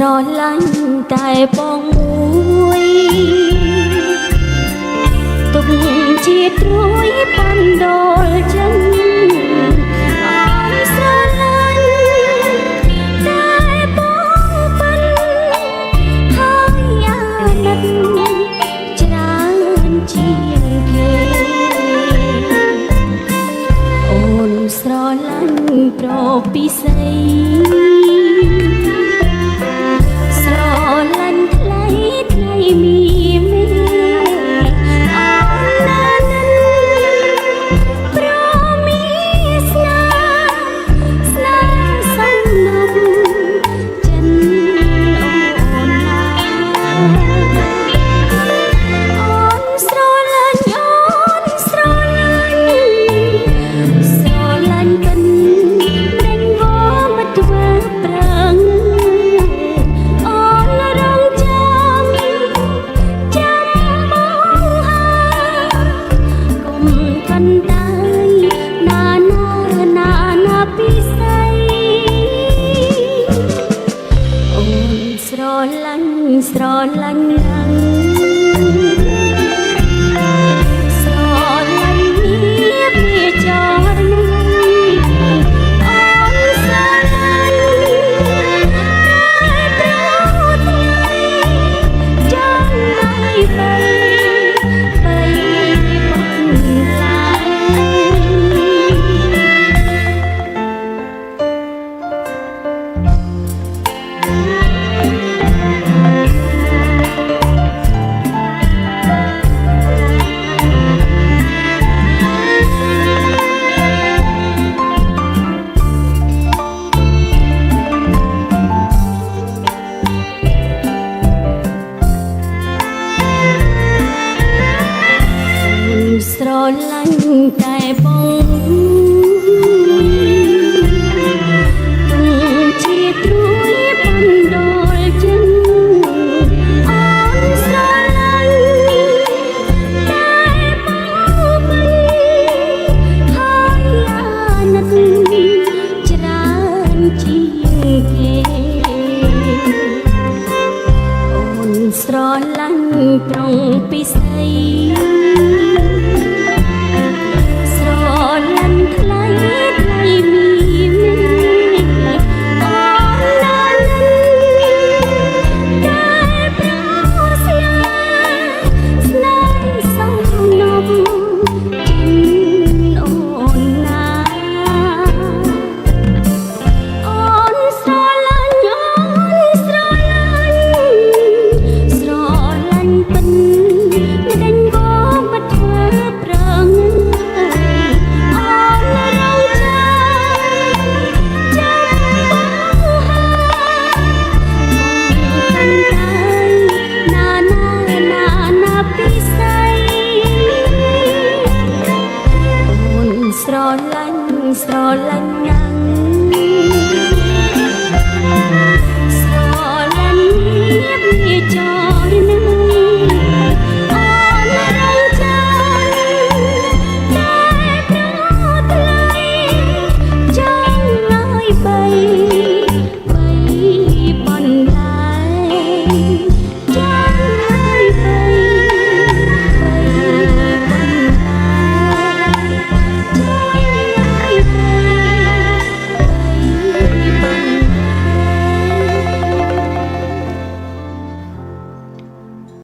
ស្រឡាញ់តែបងមួយទុកជាត្រួយបណ្ដោលចិនអូនស្រឡាញ់តែបងពិនហើយអាណិតច្រើនជាងគេអូនស្រឡាញ់ប្រពិសីស្រឡាញ់ណាស់ស្រឡាញ់វាចោលអូនស្រឡាញ់តែត្រូវថ្ងៃចាំហើយបីបំឡាយស្រឡាញ់តែបងទុំជាត្រួយបណ្ដោលចិនអូនស្រឡាញ់តែបងពិនហើយអាណិតច្រើនជាងគេអូនស្រឡាញ់ត្រង់ពិសី